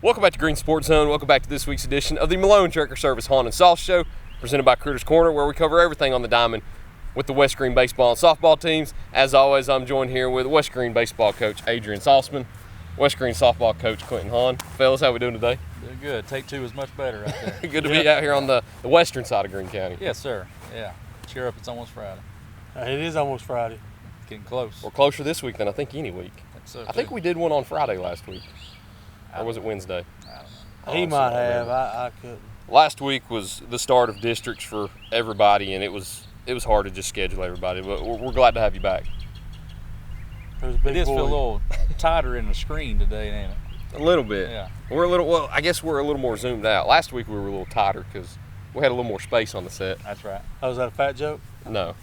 Welcome back to Green Sports Zone. Welcome back to this week's edition of the Malone Trucker Service Haun and Sauce Show, presented by Critters Corner, where we cover everything on the diamond with the West Green baseball and softball teams. As always, I'm joined here with West Green baseball coach Adrian Sauceman, West Green softball coach Coach Haun. Fellas, how we doing today? Doing good. Take two is much better right there. Good to be out here on the western side of Greene County. Yes, sir. Yeah. Cheer up, it's almost Friday. It is almost Friday. Getting close. We're closer this week than I think any week. I think we did one on Friday last week. Or was it Wednesday? I don't know. He might have. I couldn't. Last week was the start of districts for everybody, and it was hard to just schedule everybody. But we're glad to have you back. There's a big It does boy. feel a little tighter in the screen today, ain't it? A little bit. Yeah. I guess we're a little more zoomed out. Last week we were a little tighter because we had a little more space on the set. That's right. Oh, was that a fat joke? No,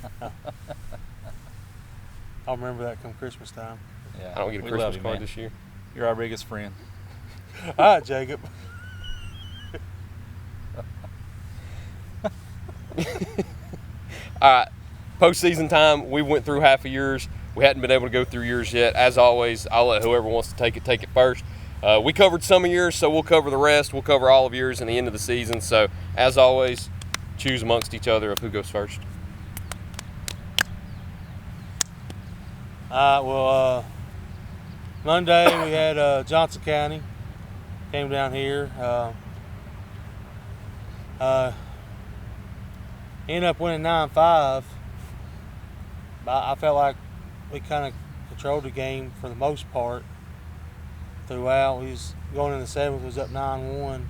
I'll remember that come Christmas time. Yeah. I don't get a We Christmas love you, card man. this year. You're our biggest friend. All right, Jacob. All right, postseason time. We went through half of yours. We hadn't been able to go through yours yet. As always, I'll let whoever wants to take it first. We covered some of yours, so we'll cover the rest. We'll cover all of yours in the end of the season. So, as always, choose amongst each other of who goes first. Monday we had Johnson County came down here. Ended up winning 9-5. I felt like we kind of controlled the game for the most part throughout. We was going in the seventh, was up 9-1.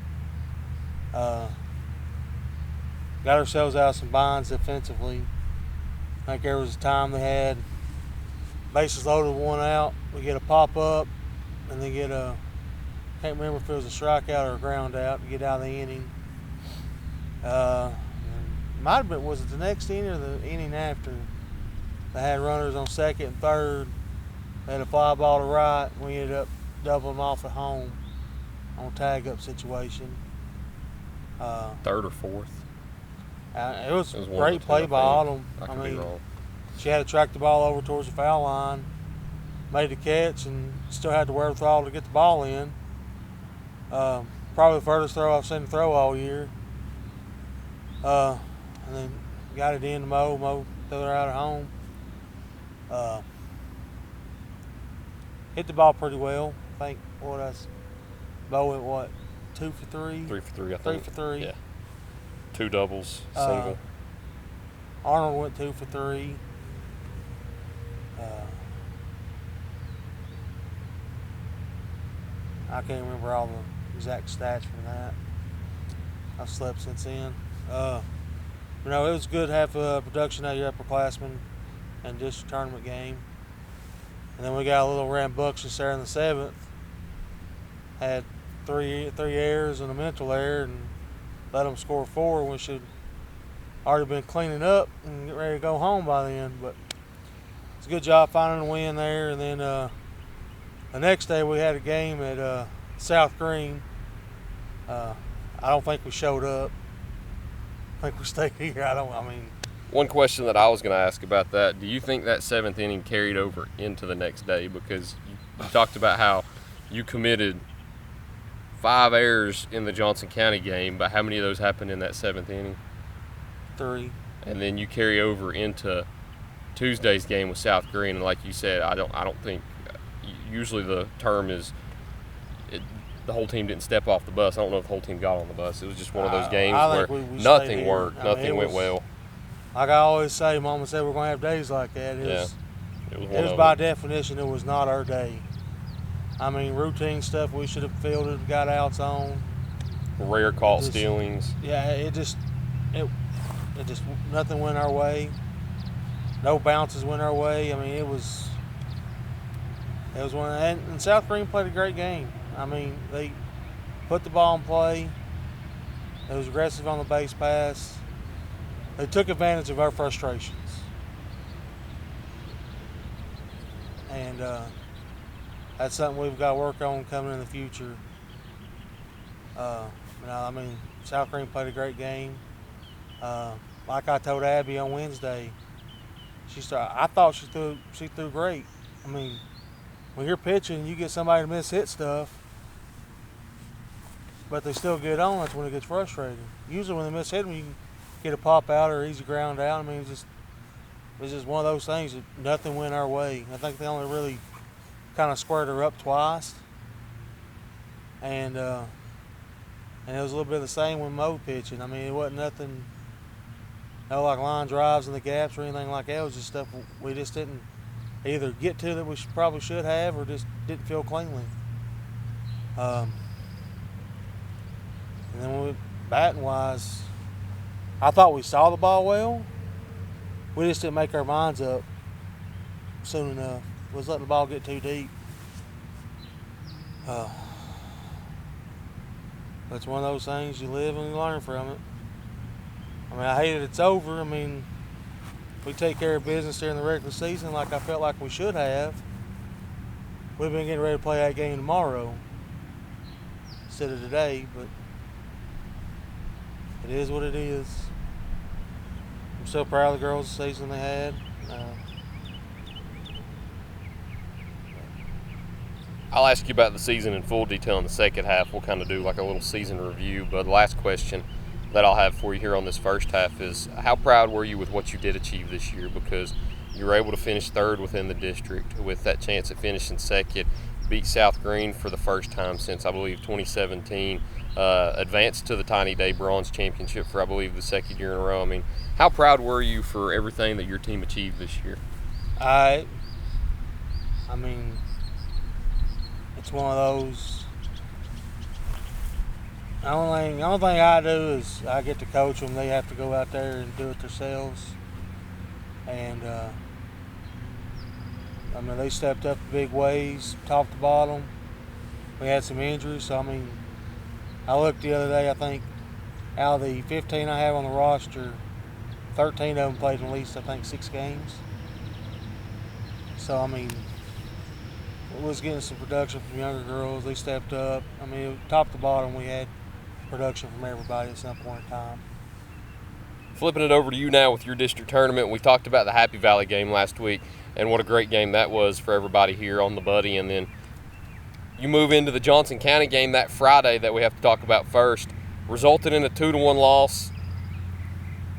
Got ourselves out of some binds defensively. I think there was a time they had bases loaded, one out. We get a pop up, and they get a, can't remember if it was a strikeout or a ground out to get out of the inning. Might have been, was it the next inning or the inning after? They had runners on second and third. They had a fly ball to right. We ended up doubling them off at home on a tag up situation. Third or fourth? It was It was one great of the two, play I by think. Autumn. I could be wrong. She had to track the ball over towards the foul line, made the catch, and still had the wherewithal to get the ball in. Probably the furthest throw I've seen her throw all year. And then got it in to Mo. Mo threw her out at home. Hit the ball pretty well. I think Mo went what? 2 for 3? 3 for 3, I 3 think. for 3. Yeah. 2 doubles, single. Arnold went 2 for 3. I can't remember all the exact stats from that. I've slept since then. It was good to have production out of your upperclassmen and district tournament game. And then we got a little rambunctious there in the seventh. Had three errors and a mental error, and let them score 4 when we should already been cleaning up and get ready to go home by then. But it's a good job finding a win there. And then the next day we had a game at South Green. I don't think we showed up. I think we stayed here. One question that I was going to ask about that, do you think that 7th inning carried over into the next day? Because you talked about how you committed 5 errors in the Johnson County game, but how many of those happened in that 7th inning? 3. And then you carry over into Tuesday's game with South Green, and like you said, I don't think usually the term is the whole team didn't step off the bus. I don't know if the whole team got on the bus. It was just one of those games where we nothing worked, nothing went well. Like I always say, Mama said we're going to have days like that. It was by definition, it was not our day. Routine stuff we should have fielded, got outs on. Rare caught stealings. Yeah, it just nothing went our way. No bounces went our way. It was one. And South Green played a great game. They put the ball in play. It was aggressive on the base pass. They took advantage of our frustrations. And that's something we've got to work on coming in the future. South Green played a great game. Like I told Abby on Wednesday, I thought she threw great. When you're pitching, you get somebody to miss hit stuff. but they still get on. That's when it gets frustrating. Usually when they miss hit them, you can get a pop out or easy ground out. I mean, it's just one of those things that nothing went our way. I think they only really kind of squared her up twice, and it was a little bit of the same with Mo pitching. I mean, it wasn't nothing, no like line drives in the gaps or anything like that. It was just stuff we just didn't either get to that we probably should have, or just didn't feel cleanly. And then when we, batting wise, I thought we saw the ball well. We just didn't make our minds up soon enough. We was letting the ball get too deep. It's one of those things, you live and you learn from it. I mean, I hate it it's over. I mean, we take care of business during the regular season like I felt like we should have. We've been getting ready to play that game tomorrow instead of today, but it is what it is. I'm so proud of the girls the season they had. I'll ask you about the season in full detail in the second half. We'll kind of do like a little season review. But the last question that I'll have for you here on this first half is, how proud were you with what you did achieve this year? Because you were able to finish third within the district with that chance at finishing second, beat South Green for the first time since, I believe, 2017, advanced to the Tiny Day Bronze Championship for, I believe, the second year in a row. I mean, how proud were you for everything that your team achieved this year? I mean, it's one of those. The only thing I do is I get to coach them. They have to go out there and do it themselves. And I mean, they stepped up in big ways, top to bottom. We had some injuries, so I mean, I looked the other day. I think out of the 15 I have on the roster, 13 of them played at least, I think, 6 games. So I mean, we was getting some production from younger girls. They stepped up. I mean, top to bottom, we had production from everybody at some point in time. Flipping it over to you now with your district tournament, we talked about the Happy Valley game last week and what a great game that was for everybody here on the Buddy. And then you move into the Johnson County game that Friday that we have to talk about first. Resulted in a 2-1 loss.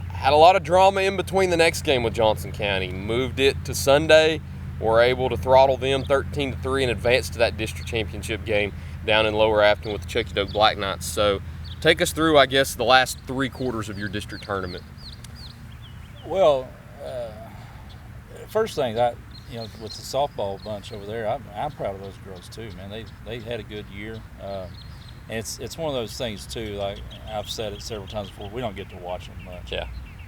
Had a lot of drama in between the next game with Johnson County. Moved it to Sunday. Were able to throttle them 13-3 and advance to that district championship game down in Lower Afton with the Chucky Doak Black Knights. So take us through, I guess, the last 3 quarters of your district tournament. Well, first thing, with the softball bunch over there, I'm proud of those girls too, man. They had a good year. And it's one of those things too. Like I've said it several times before, we don't get to watch them much. Yeah.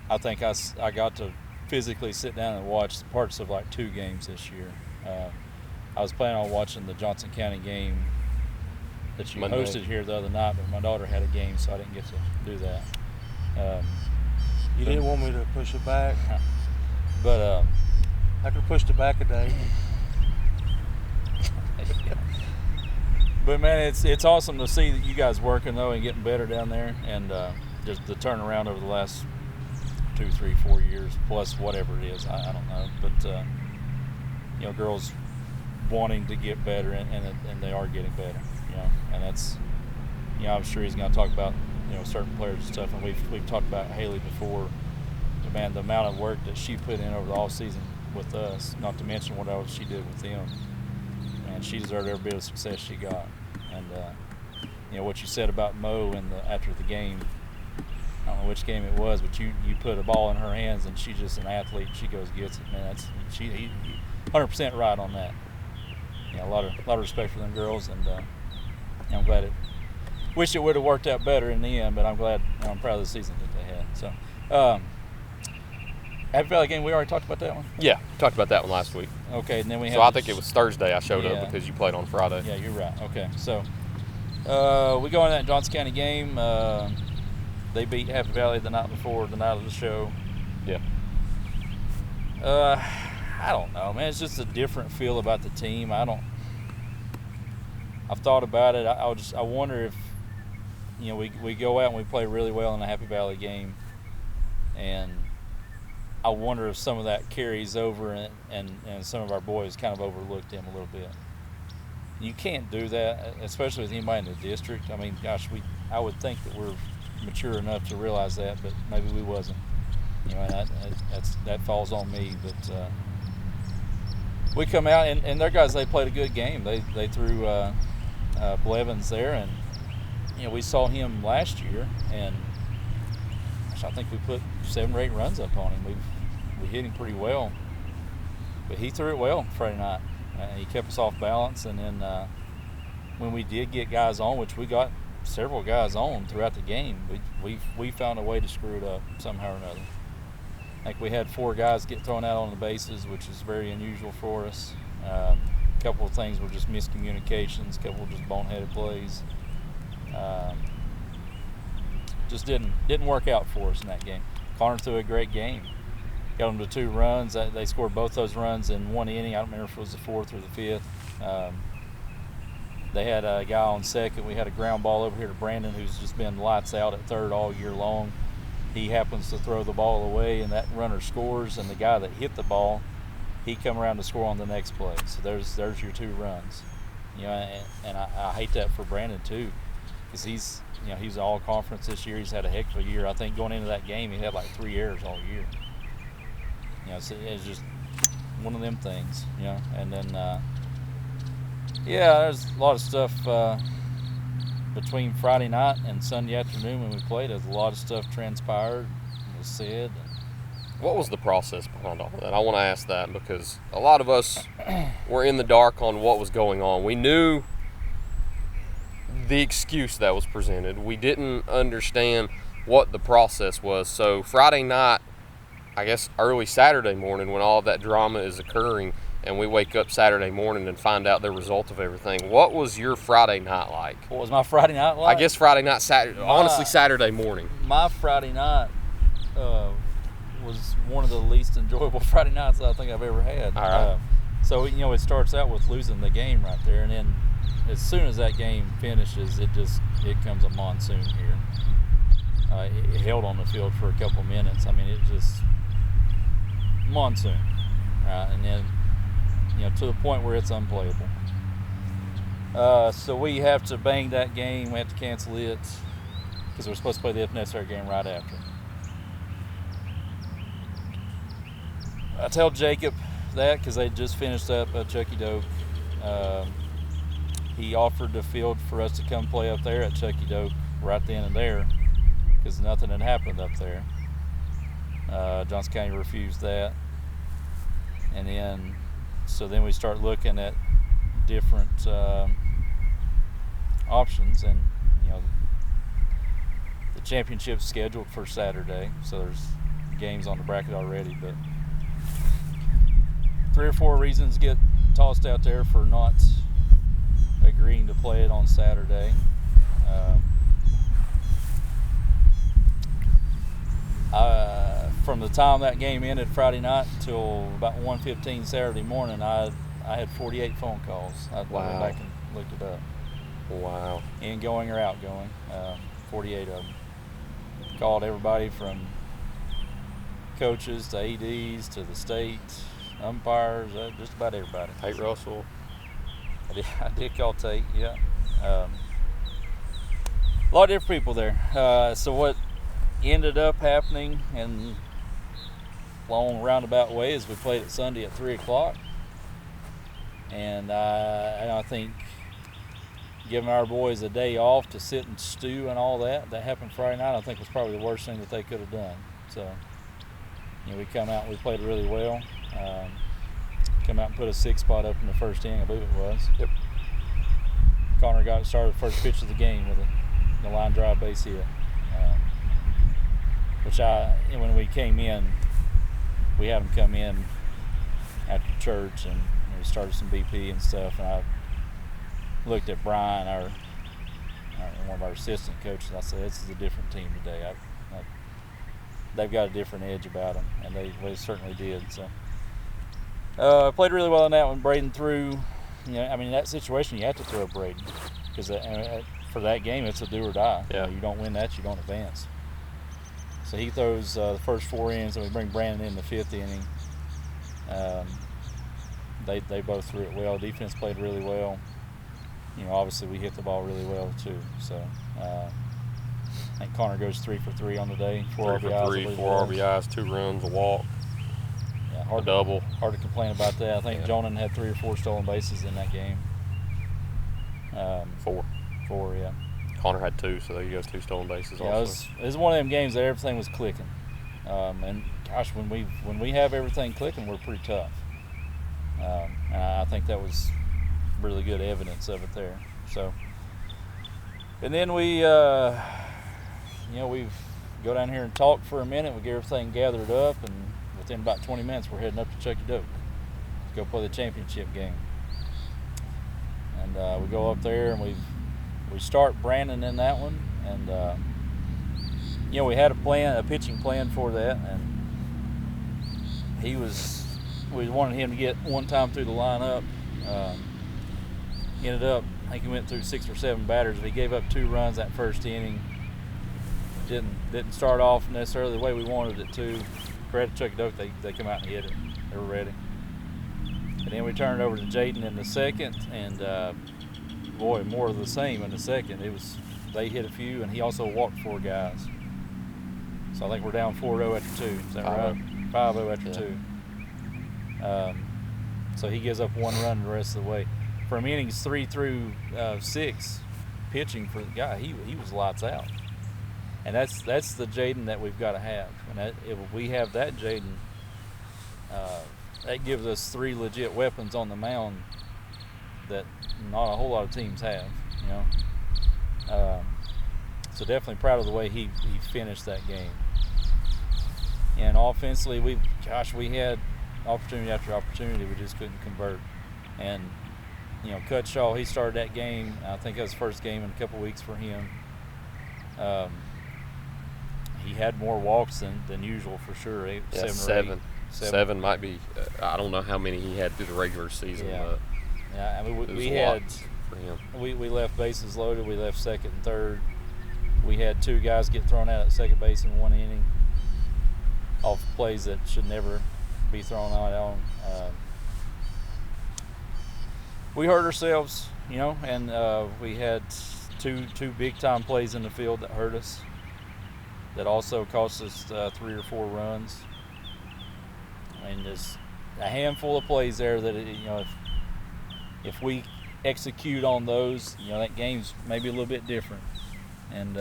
I think I got to physically sit down and watch parts of like 2 games this year. I was planning on watching the Johnson County game that you Monday. hosted here the other night, but my daughter had a game, so I didn't get to do that. You didn't want me to push it back, but I could have pushed it back a day. But man, it's awesome to see that you guys working though and getting better down there, and just the turnaround over the last 2, 3, 4 years plus whatever it is. I don't know, but girls wanting to get better and they are getting better. And that's I'm sure he's going to talk about certain players and stuff, and we've talked about Haley before. But man, the amount of work that she put in over the off season with us, not to mention what else she did with them, and she deserved every bit of success she got. And what you said about Mo after the game, I don't know which game it was, but you put a ball in her hands and she's just an athlete. She goes gets it, man. He 100% right on that. A lot of respect for them girls, and I'm glad it. Wish it would have worked out better in the end, but I'm proud of the season that they had. So, Happy Valley game, we already talked about that one. Yeah, talked about that one last week. Okay, and then we. So I think it was Thursday I showed up because you played on Friday. Yeah, you're right. Okay, so we go into that Johnson County game. They beat Happy Valley the night before, the night of the show. Yeah. I don't know, man. It's just a different feel about the team. I've thought about it. I wonder if we go out and we play really well in the Happy Valley game, and I wonder if some of that carries over and some of our boys kind of overlooked them a little bit. you can't do that, especially with anybody in the district. I mean, gosh, I would think that we're mature enough to realize that, but maybe we wasn't. You know, and that falls on me. But we come out, and their guys, they played a good game. They threw Blevins there, and you know, we saw him last year, and I think we put 7 or 8 runs up on him. We hit him pretty well, but he threw it well Friday night. He kept us off balance, and then when we did get guys on, which we got several guys on throughout the game, we found a way to screw it up somehow or another. I think we had 4 guys get thrown out on the bases, which is very unusual for us. A couple of things were just miscommunications, a couple of just boneheaded plays. Just didn't work out for us in that game. Connor threw a great game. Got them to 2 runs. They scored both those runs in 1 inning. I don't remember if it was the 4th or the 5th. They had a guy on second. We had a ground ball over here to Brandon, who's just been lights out at third all year long. He happens to throw the ball away, and that runner scores. And the guy that hit the ball, he come around to score on the next play. So there's your 2 runs. You know, and I hate that for Brandon too, because he's all conference this year. He's had a heck of a year. I think going into that game, he had like 3 errors all year. You know, so it's just one of them things, you know. And then, there's a lot of stuff between Friday night and Sunday afternoon when we played. A lot of stuff transpired and was said. What was the process behind all of that? I want to ask that because a lot of us were in the dark on what was going on. We knew the excuse that was presented. We didn't understand what the process was. So Friday night, I guess early Saturday morning, when all of that drama is occurring and we wake up Saturday morning and find out the result of everything, what was your Friday night like? What was my Friday night like? I guess Friday night, honestly Saturday morning. My Friday night was one of the least enjoyable Friday nights I think I've ever had. All right. So, you know, it starts out with losing the game right there, and then as soon as that game finishes, it comes a monsoon here. It held on the field for a couple of minutes. I mean, it just monsoon, right? And then, you know, to the point where it's unplayable. So we have to bang that game. We have to cancel it because we're supposed to play the if necessary game right after. I tell Jacob that because they just finished up at Chucky Doak. He offered the field for us to come play up there at Chucky Doak right then and there because nothing had happened up there. Johnson County refused that. And then we start looking at different options, and you know, the championship's scheduled for Saturday, so there's games on the bracket already, but 3 or 4 reasons get tossed out there for not agreeing to play it on Saturday. From the time that game ended Friday night till about 1:15 Saturday morning, I had 48 phone calls. I went back and looked it up. Wow. Ingoing or outgoing, 48 of them. Called everybody from coaches to ADs to the state, umpires, just about everybody. Tate Russell. I did call Tate, yeah. A lot of different people there. So what ended up happening in long roundabout way is we played it Sunday at 3 o'clock. And I think giving our boys a day off to sit and stew and all that happened Friday night, I think was probably the worst thing that they could have done. So, you know, we come out and we played really well. Come out and put a 6 spot up in the first inning, I believe it was. Yep. Connor got started the first pitch of the game with a line drive base hit. Which when we came in, we had them come in after church and we started some BP and stuff, and I looked at Brian, one of our assistant coaches, and I said, this is a different team today. They've got a different edge about them, and they certainly did. So played really well in that one. Braden threw, you know, I mean, in that situation, you have to throw Braden because for that game, it's a do or die. Yeah. You know, you don't win that, you don't advance. So he throws the first 4 innings, and we bring Brandon in the 5th inning. They both threw it well. Defense played really well. obviously we hit the ball really well too. So I think Connor goes 3 for 3 on the day. 4 3 RBIs, for 3, 4 RBIs, 2 runs, a walk, a double. Hard to complain about that. I think Jonan had 3 or 4 stolen bases in that game. 4. 4, yeah. Connor had 2, so there you go, 2 stolen bases also. It was one of them games that everything was clicking. And gosh, when we have everything clicking, we're pretty tough. And I think that was really good evidence of it there. So, and then we go down here and talk for a minute. We get everything gathered up, and within about 20 minutes, we're heading up to Chucky Doak to go play the championship game. And we go up there and we start Brandon in that one, and we had a pitching plan for that, and we wanted him to get one time through the lineup. Ended up, I think he went through 6 or 7 batters, but he gave up 2 runs that first inning. Didn't start off necessarily the way we wanted it to. Credit to Chucky Doak, they come out and hit it. They were ready. And then we turned it over to Jaden in the second, and more of the same in the second. They hit a few, and he also walked 4 guys. So I think we're down 4-0 after 2. Is that right? 5-0 after 2. So he gives up 1 run the rest of the way. From innings 3 through 6, pitching for the guy, he was lights out. And that's the Jaden that we've got to have. And if we have that Jaden, that gives us 3 legit weapons on the mound that not a whole lot of teams have, So definitely proud of the way he finished that game. And offensively, we had opportunity after opportunity. We just couldn't convert. And Cutshaw, he started that game. I think that was his first game in a couple weeks for him. He had more walks than usual for sure. 7 or 8. 7 might be. I don't know how many he had through the regular season. Yeah. But I mean, we left bases loaded. We left second and third. We had 2 guys get thrown out at second base in 1 inning off plays that should never be thrown out on. We hurt ourselves, and we had two big time plays in the field that hurt us. That also cost us 3 or 4 runs. I mean, there's a handful of plays there that if we execute on those, that game's maybe a little bit different. And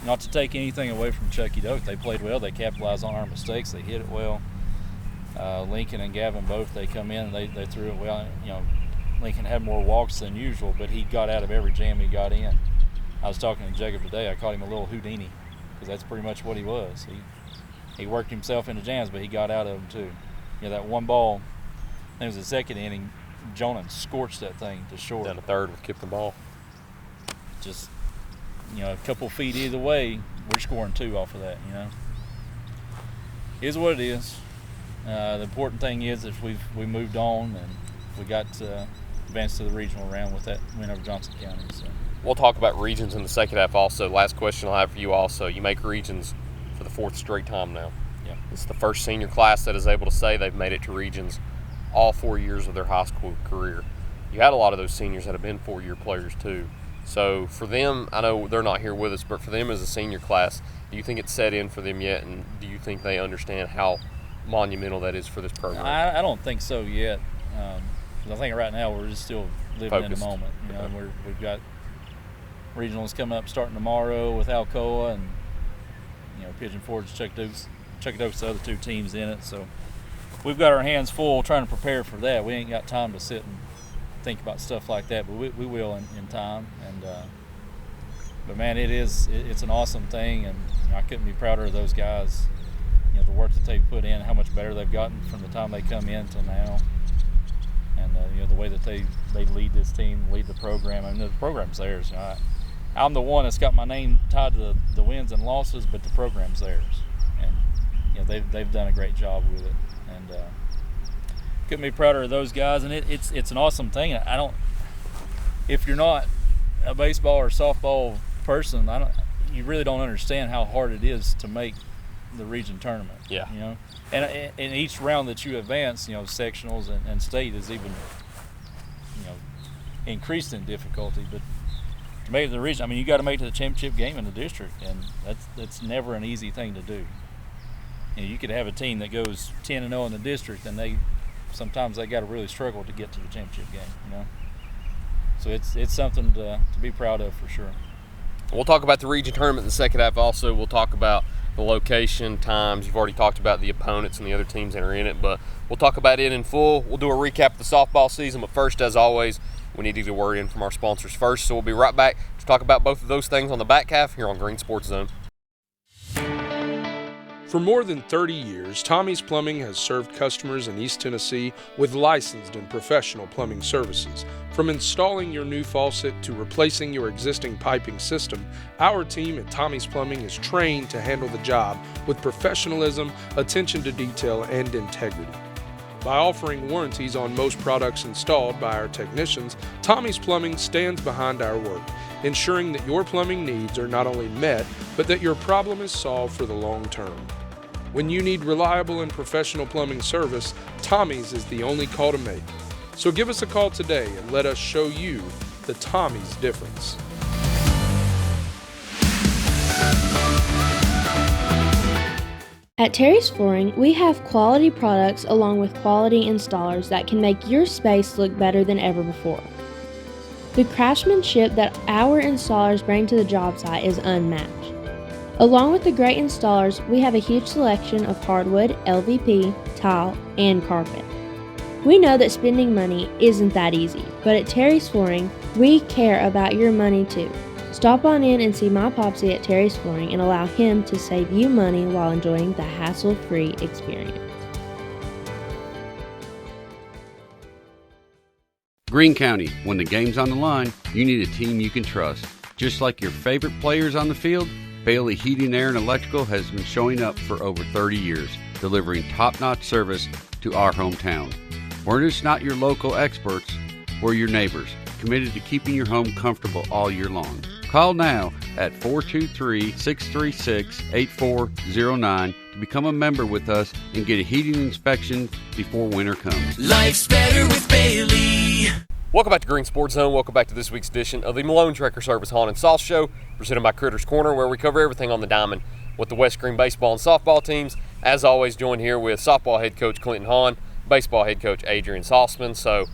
not to take anything away from Chucky Doak, they played well. They capitalized on our mistakes. They hit it well. Lincoln and Gavin both, they come in and they threw it well. Lincoln had more walks than usual, but he got out of every jam he got in. I was talking to Jacob today. I called him a little Houdini because that's pretty much what he was. He worked himself into jams, but he got out of them too. That one ball, I think it was the second inning, Jonan scorched that thing to short. Down the third with Kip the ball. Just, a couple feet either way, we're scoring 2 off of that, It is what it is. The important thing is if we moved on and we got advanced to the regional round with that win over Johnson County. So. We'll talk about regions in the second half also. Last question I'll have for you also. You make regions for the 4th straight time now. Yeah. It's the first senior class that is able to say they've made it to regions all 4 years of their high school career. You had a lot of those seniors that have been 4-year players too. So for them, I know they're not here with us, but for them as a senior class, do you think it's set in for them yet, and do you think they understand how monumental that is for this program? I don't think so yet. I think right now we're just still living in the moment. We've got regionals coming up starting tomorrow with Alcoa, and Pigeon Forge, Chucky Doak's the other 2 teams in it. So we've got our hands full trying to prepare for that. We ain't got time to sit and think about stuff like that, but we will in time. And but man, it's an awesome thing, and I couldn't be prouder of those guys. The work that they've put in, how much better they've gotten from the time they come in till now, and the way that they lead this team, lead the program. I mean, the program's theirs. I'm the one that's got my name tied to the wins and losses, but the program's theirs, and they've done a great job with it. And couldn't be prouder of those guys. And it's an awesome thing. If you're not a baseball or softball person, you really don't understand how hard it is to make the region tournament. Yeah. And in each round that you advance, sectionals and state is even, increased in difficulty. But to make it to the region, I mean, you got to make it to the championship game in the district, and that's never an easy thing to do. You know, you could have a team that goes 10-0 in the district, and sometimes they got to really struggle to get to the championship game. You know, so it's something to be proud of for sure. We'll talk about the region tournament in the second half. Also, we'll talk about the location, times. You've already talked about the opponents and the other teams that are in it, but we'll talk about it in full. We'll do a recap of the softball season, but first, as always, we need to get a word in from our sponsors first. So we'll be right back to talk about both of those things on the back half here on Green Sports Zone. For more than 30 years, Tommy's Plumbing has served customers in East Tennessee with licensed and professional plumbing services. From installing your new faucet to replacing your existing piping system, our team at Tommy's Plumbing is trained to handle the job with professionalism, attention to detail, and integrity. By offering warranties on most products installed by our technicians, Tommy's Plumbing stands behind our work, ensuring that your plumbing needs are not only met, but that your problem is solved for the long term. When you need reliable and professional plumbing service, Tommy's is the only call to make. So give us a call today and let us show you the Tommy's difference. At Terry's Flooring, we have quality products along with quality installers that can make your space look better than ever before. The craftsmanship that our installers bring to the job site is unmatched. Along with the great installers, we have a huge selection of hardwood, LVP, tile, and carpet. We know that spending money isn't that easy, but at Terry's Flooring, we care about your money too. Stop on in and see my Popsy at Terry's Flooring and allow him to save you money while enjoying the hassle-free experience. Greene County, when the game's on the line, you need a team you can trust. Just like your favorite players on the field, Bailey Heating, Air, and Electrical has been showing up for over 30 years, delivering top-notch service to our hometown. We're just not your local experts, we're your neighbors, committed to keeping your home comfortable all year long. Call now at 423-636-8409 to become a member with us and get a heating inspection before winter comes. Life's better with Bailey. Welcome back to Green Sports Zone. Welcome back to this week's edition of the Malone Tracker Service Haun and Sauce Show, presented by Critters Corner, where we cover everything on the diamond with the West Green baseball and softball teams. As always, joined here with softball head coach Clinton Haun, baseball head coach Adrian Sauceman. So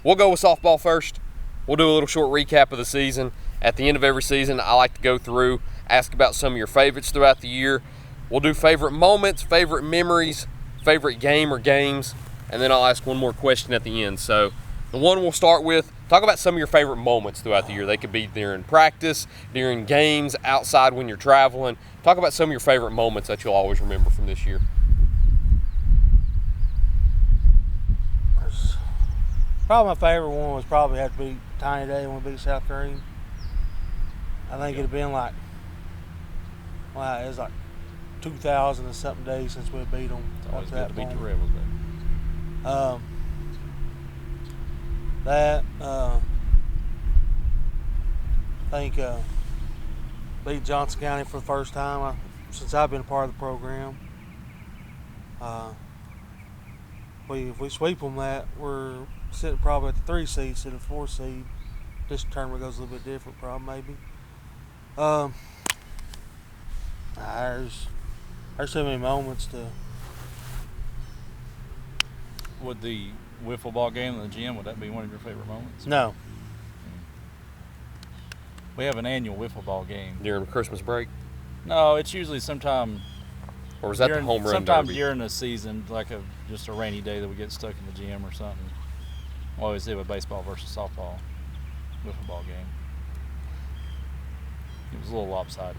we'll go with softball first. We'll do a little short recap of the season. At the end of every season, I like to go through, ask about some of your favorites throughout the year. We'll do favorite moments, favorite memories, favorite game or games, and then I'll ask one more question at the end. So the one we'll start with, talk about some of your favorite moments throughout the year. They could be during practice, during games, outside when you're traveling. Talk about some of your favorite moments that you'll always remember from this year. Probably my favorite one was probably had to be Tiny Day when we beat South Green. I think it'd been like, wow, it was like 2,000 and something days since we beat them. It's always good to beat the point. Rebels, I think beat Johnson County for the first time since I've been a part of the program. If we sweep them, we're sitting probably at the 3 seed instead of 4 seed. This tournament goes a little bit different, probably maybe. There's so many moments to. Would the wiffle ball game in the gym, would that be one of your favorite moments? No. We have an annual wiffle ball game. During Christmas break? No, it's usually sometime. Or was that the home run sometime derby? during the season, like just a rainy day that we get stuck in the gym or something. We always do a baseball versus softball wiffle ball game. It was a little lopsided.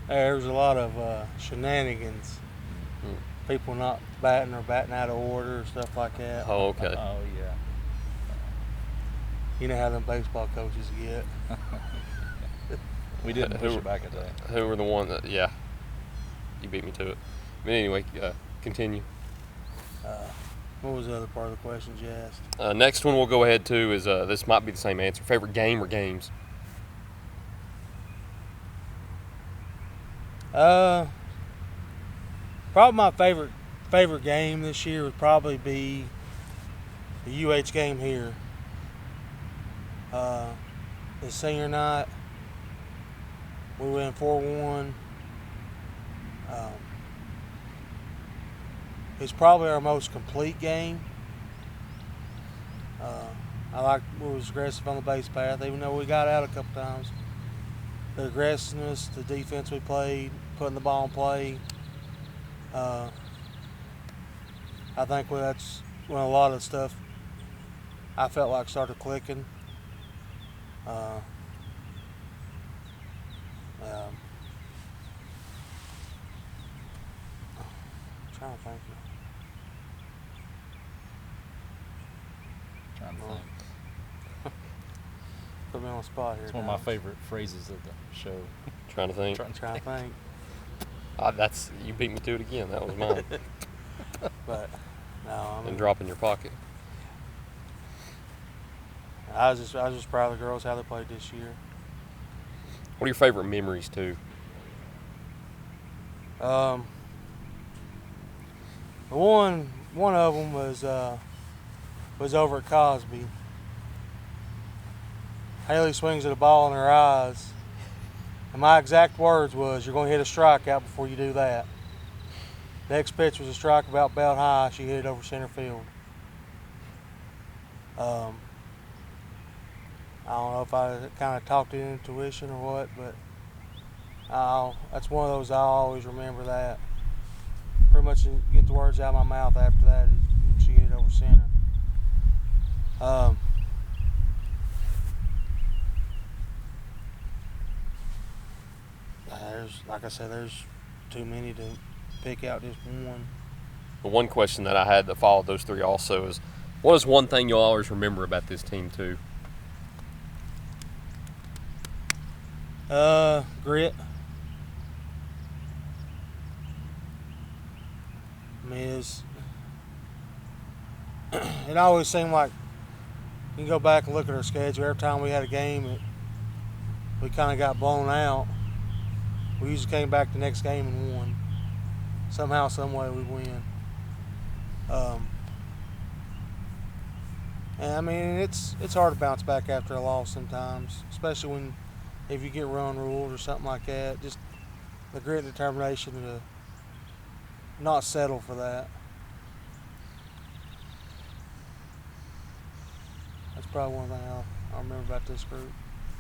There was a lot of shenanigans. People not batting or batting out of order, stuff like that. Oh, okay. Oh, yeah. You know how them baseball coaches get. We didn't push it back a day. Who were the one that, yeah, you beat me to it. But anyway, continue. What was the other part of the questions you asked? Next one we'll go ahead to is, this might be the same answer, favorite game or games? Probably my favorite game this year would probably be the UH game here. The senior night, we win 4-1. It's probably our most complete game. I like we was aggressive on the base path, even though we got out a couple times. The aggressiveness, the defense we played, putting the ball in play. I think that's when a lot of stuff I felt like started clicking. I'm trying to think. Trying to think. Put me on the spot here. It's one of my favorite phrases of the show. Trying to think. Trying to think. That's you beat me to it again. That was mine. But no, I mean, And drop in your pocket. I was just proud of the girls how they played this year. What are your favorite memories too? One of them was over at Cosby. Haley swings at a ball in her eyes, and my exact words was, "You're going to hit a strikeout before you do that." Next pitch was a strike about belt high. She hit it over center field. I don't know if I kind of talked it into intuition or what, but that's one of those I'll always remember that. Pretty much get the words out of my mouth after that. She hit it over center. Like I said, there's too many to pick out just one. The one question that I had that followed those three also is, what is one thing you'll always remember about this team too? Grit. I mean, it always seemed like you can go back and look at our schedule. Every time we had a game, we kind of got blown out. We usually came back the next game and won. Somehow, some way, we win. And I mean, it's hard to bounce back after a loss sometimes, especially if you get run ruled or something like that. Just the grit and determination to not settle for that. That's probably one thing I'll remember about this group.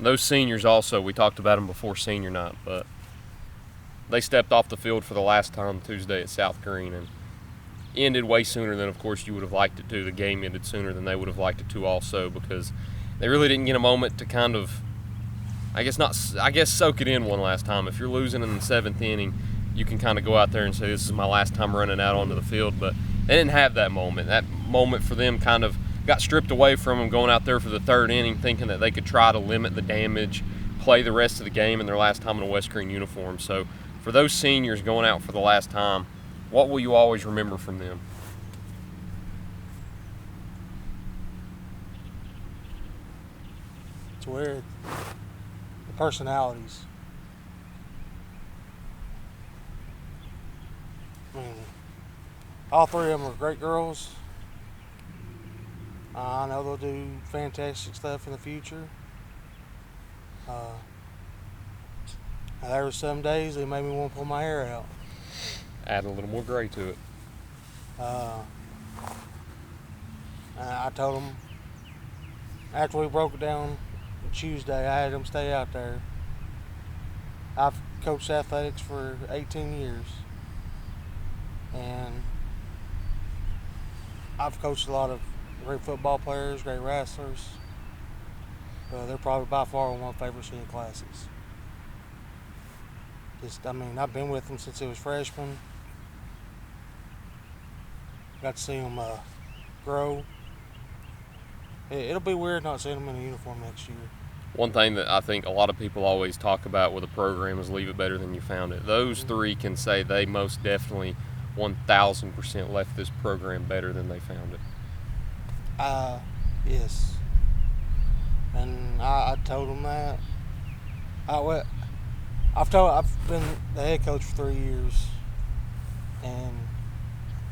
Those seniors also, we talked about them before senior night, but they stepped off the field for the last time Tuesday at South Green and ended way sooner than, of course, you would have liked it to. The game ended sooner than they would have liked it to also, because they really didn't get a moment to kind of, I guess soak it in one last time. If you're losing in the seventh inning, you can kind of go out there and say, this is my last time running out onto the field, but they didn't have that moment. That moment for them kind of got stripped away from them going out there for the third inning, thinking that they could try to limit the damage, play the rest of the game in their last time in a West Green uniform. So for those seniors going out for the last time, what will you always remember from them? It's weird. The personalities. I mean, all three of them are great girls. I know they'll do fantastic stuff in the future. There were some days they made me want to pull my hair out. Add a little more gray to it. I told them after we broke it down Tuesday, I had them stay out there. I've coached athletics for 18 years, and I've coached a lot of great football players, great wrestlers. They're probably by far one of my favorite senior classes. I've been with them since it was freshmen. Got to see them grow. It'll be weird not seeing them in a uniform next year. One thing that I think a lot of people always talk about with a program is leave it better than you found it. Those three can say they most definitely 1,000% left this program better than they found it. Yes. And I told them that. I've been the head coach for 3 years, and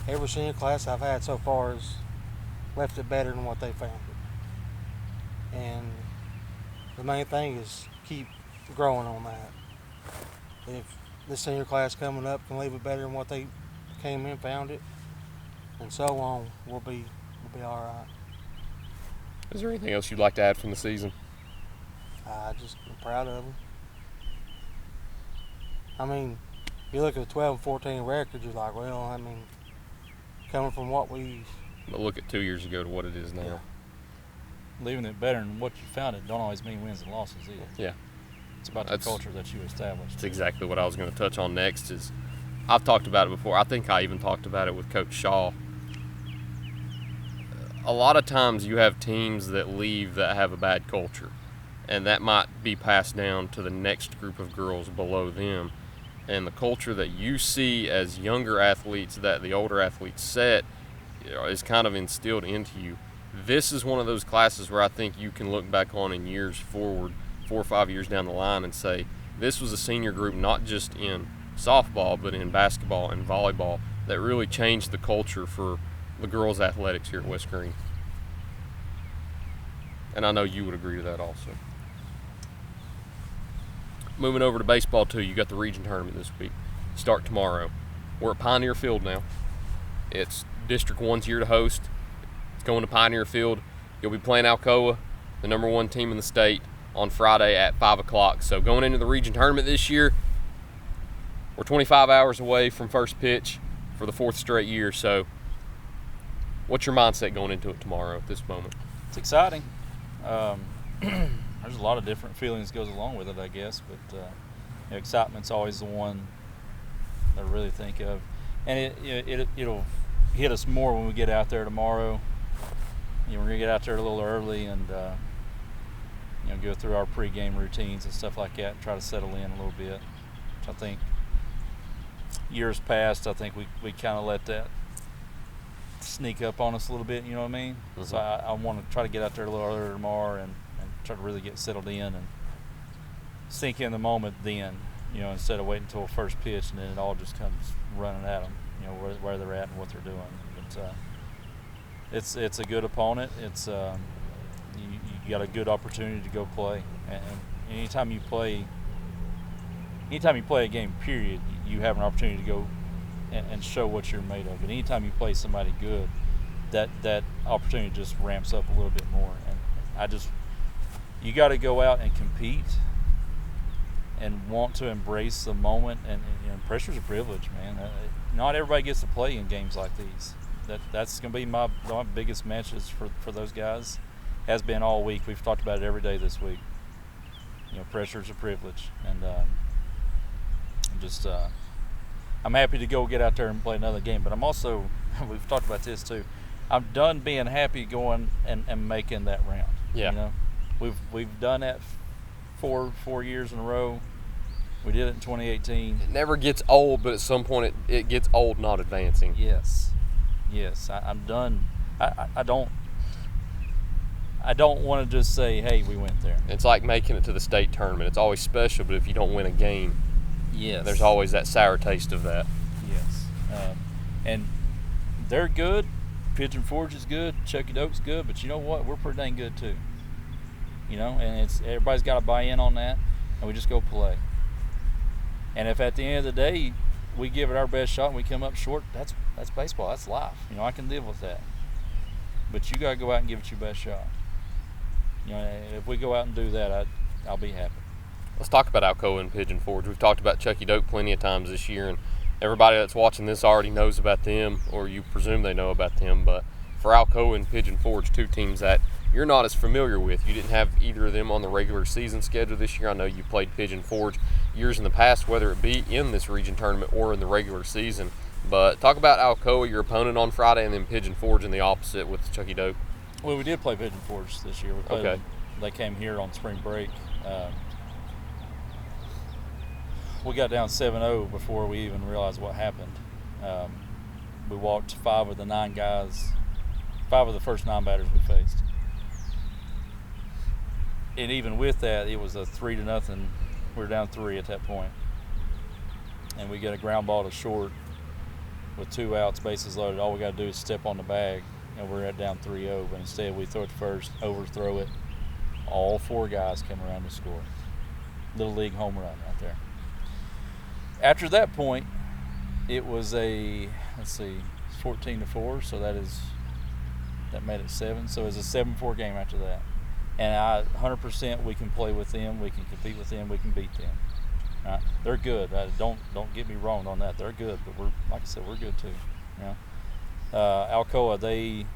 every senior class I've had so far has left it better than what they found it. And the main thing is keep growing on that. If the senior class coming up can leave it better than what they came in, found it, and so on, we'll be all right. Is there anything else you'd like to add from the season? I'm proud of them. I mean, you look at the 12 and 14 record, you're like, well, I mean, coming from what we. But look at 2 years ago to what it is now. Leaving it better than what you found it don't always mean wins and losses either. Yeah. It's about the culture that you established. That's exactly what I was going to touch on next. Is I've talked about it before. I think I even talked about it with Coach Shaw. A lot of times you have teams that leave that have a bad culture, and that might be passed down to the next group of girls below them. And the culture that you see as younger athletes that the older athletes set is kind of instilled into you. This is one of those classes where I think you can look back on in years forward, 4 or 5 years down the line, and say this was a senior group not just in softball but in basketball and volleyball that really changed the culture for the girls' athletics here at West Green. And I know you would agree to that also. Moving over to baseball too, you got the region tournament this week. Start tomorrow. We're at Pioneer Field now. It's District 1's year to host. It's going to Pioneer Field. You'll be playing Alcoa, the number 1 team in the state, on Friday at 5 o'clock. So going into the region tournament this year, we're 25 hours away from first pitch for the 4th straight year. So what's your mindset going into it tomorrow at this moment? It's exciting. There's a lot of different feelings goes along with it, I guess, but excitement's always the one that I really think of, and it'll hit us more when we get out there tomorrow. We're gonna get out there a little early and go through our pregame routines and stuff like that, and try to settle in a little bit. Which I think years past, I think we kind of let that sneak up on us a little bit. You know what I mean? Mm-hmm. So I want to try to get out there a little earlier tomorrow and try to really get settled in and sink in the moment then, instead of waiting until first pitch and then it all just comes running at them, where they're at and what they're doing. But it's a good opponent. It's you got a good opportunity to go play, and anytime you play a game, period, you have an opportunity to go and show what you're made of. And anytime you play somebody good, that opportunity just ramps up a little bit more. And you got to go out and compete and want to embrace the moment. And pressure's a privilege, man. Not everybody gets to play in games like these. That's going to be my biggest message for those guys. Has been all week. We've talked about it every day this week. Pressure's a privilege, and I'm happy to go get out there and play another game. But I'm also, we've talked about this too, I'm done being happy going and making that round. Yeah. We've done that four years in a row. We did it in 2018. It never gets old, but at some point it gets old not advancing. Yes. I'm done. I don't want to just say, hey, we went there. It's like making it to the state tournament. It's always special, but if you don't win a game, yes, there's always that sour taste of that. Yes. And they're good. Pigeon Forge is good. Chucky Doke's good. But you know what? We're pretty dang good too. And everybody's got to buy in on that, and we just go play. And if at the end of the day we give it our best shot and we come up short, that's baseball. That's life. I can live with that. But you got to go out and give it your best shot. If we go out and do that, I'll be happy. Let's talk about Alcoa and Pigeon Forge. We've talked about Chucky Doke plenty of times this year, and everybody that's watching this already knows about them, or you presume they know about them. But for Alcoa and Pigeon Forge, 2 teams that you're not as familiar with. You didn't have either of them on the regular season schedule this year. I know you played Pigeon Forge years in the past, whether it be in this region tournament or in the regular season. But talk about Alcoa, your opponent on Friday, and then Pigeon Forge in the opposite with Chucky Doke. Well, we did play Pigeon Forge this year. We played them. They came here on spring break. We got down 7-0 before we even realized what happened. We walked 5 of the 9 guys, 5 of the first 9 batters we faced. And even with that, it was a 3-0. We were down 3 at that point. And we get a ground ball to short with 2 outs, bases loaded. All we got to do is step on the bag, and we're down 3-0. But instead, we throw it to first, overthrow it, all 4 guys came around to score. Little league home run right there. After that point, it was a 14-4, so that made it 7. So it was a 7-4 game after that. And 100% we can play with them, we can compete with them, we can beat them. Right? They're good. Don't get me wrong on that. They're good, but like I said, we're good too. You know? Alcoa, they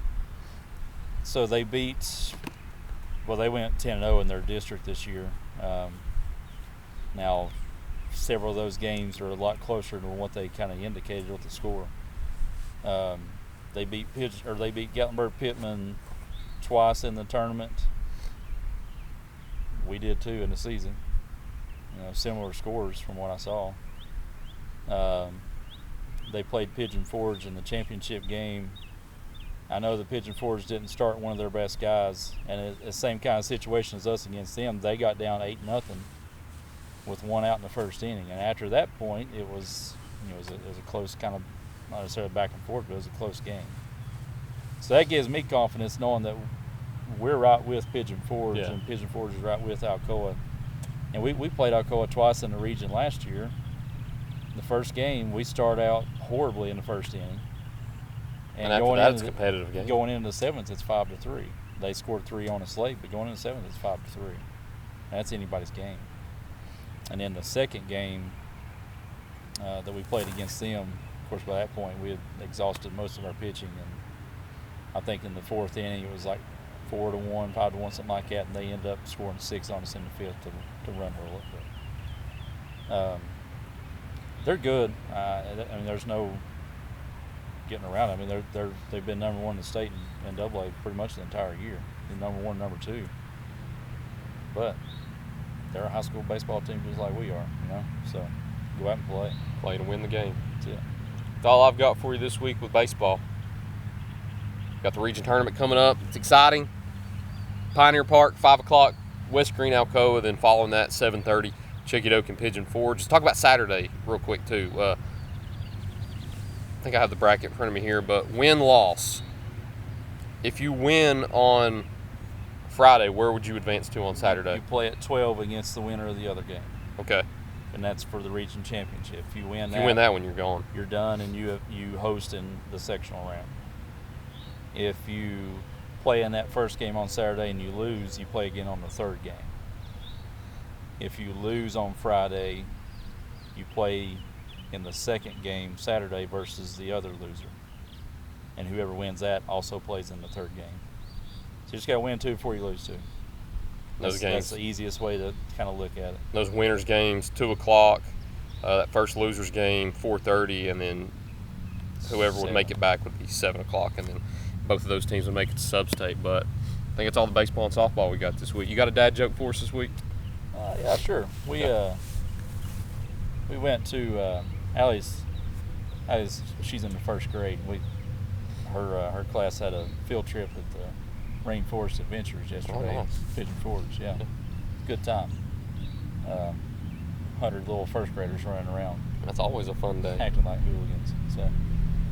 went 10-0 in their district this year. Now, several of those games are a lot closer to what they kind of indicated with the score. They beat Gatlinburg-Pittman twice in the tournament. We did too in the season. Similar scores from what I saw. They played Pigeon Forge in the championship game. I know the Pigeon Forge didn't start one of their best guys, and it's the same kind of situation as us against them. They got down 8-0 with 1 out in the first inning, and after that point, it was a close kind of, not necessarily back and forth, but it was a close game. So that gives me confidence knowing that we're right with Pigeon Forge, and Pigeon Forge is right with Alcoa. And we played Alcoa twice in the region last year. The first game, we start out horribly in the first inning. And after that, it's a competitive game. Going into the 7th, it's 5-3. They scored 3 on a slate, but going into the 7th, it's 5-3. That's anybody's game. And then the second game that we played against them, of course, by that point, we had exhausted most of our pitching. And I think in the 4th inning, it was like 4-1, 5-1, something like that, and they ended up scoring 6 on us in the 5th to run her a little bit. They're good. There's no getting around. They've been number 1 in the state in AA pretty much the entire year. They're number 1, number 2. But they're a high school baseball team just like we are, So go out and play. Play to win the game. That's it. That's all I've got for you this week with baseball. Got the region tournament coming up. It's exciting. Pioneer Park, 5 o'clock, West Green, Alcoa. Then following that, 7:30, Chickett Oak and Pigeon Forge. Just talk about Saturday real quick, too. I think I have the bracket in front of me here, but win-loss. If you win on Friday, where would you advance to on Saturday? You play at 12 against the winner of the other game. Okay. And that's for the region championship. If you win that one, you're gone. You're done, and you host in the sectional round. If you play in that first game on Saturday and you lose, you play again on the 3rd game. If you lose on Friday, you play in the 2nd game Saturday versus the other loser. And whoever wins that also plays in the 3rd game. So you just got to win 2 before you lose 2. That's the easiest way to kind of look at it. Those winners' games, 2 o'clock. That first loser's game, 4:30, and then whoever would make it back would be 7 o'clock, and then both of those teams would make it to sub-state. But I think it's all the baseball and softball we got this week. You got a dad joke for us this week? Yeah, sure. We went to Allie's. She's in the 1st grade. Her class had a field trip at the Rainforest Adventures yesterday. Oh, nice. Pigeon Forge, yeah. Good time. 100 little 1st graders running around. That's always a fun day. Acting like hooligans. So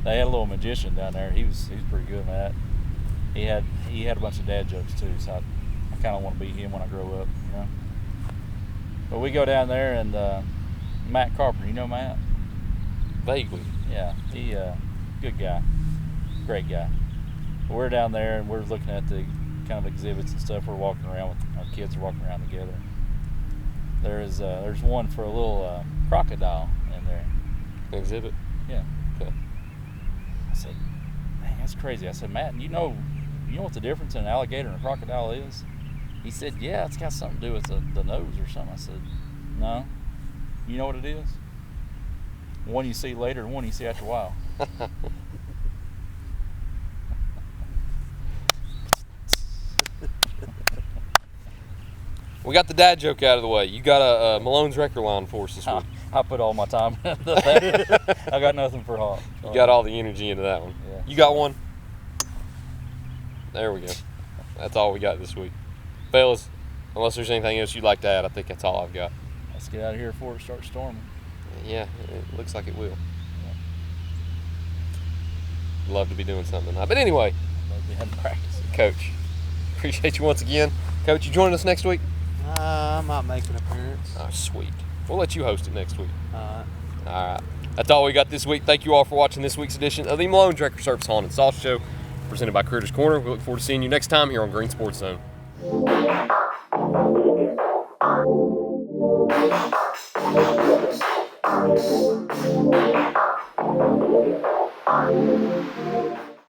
they had a little magician down there. He was pretty good at that. He had a bunch of dad jokes too. So I kind of want to be him when I grow up, But we go down there, and Matt Carpenter, you know Matt? Vaguely. Yeah, he good guy, great guy. But we're down there and we're looking at the kind of exhibits and stuff. We're walking around with our kids are walking around together. There's one for a little crocodile in there. Exhibit. Yeah. Okay. I said, "Man, that's crazy." I said, "Matt, you know what the difference in an alligator and a crocodile is?" He said, "Yeah, it's got something to do with the nose or something." I said, "No. You know what it is? One you see later and one you see after a while." We got the dad joke out of the way. You got a Malone's record line for us this week. I put all my time into that. I got nothing for Hawk. You got all the energy into that one. Yeah. You got one? There we go. That's all we got this week. Fellas, unless there's anything else you'd like to add, I think that's all I've got. Let's get out of here before it starts storming. Yeah, it looks like it will. Love to be doing something tonight. But anyway, Love to be having practice. Coach, appreciate you once again. Coach, you joining us next week? I might make an appearance. Oh, sweet. We'll let you host it next week. All right. That's all we got this week. Thank you all for watching this week's edition of the Malone Tracker Service Haun and Sauce Show, presented by Critters Corner. We look forward to seeing you next time here on Green Sports Zone.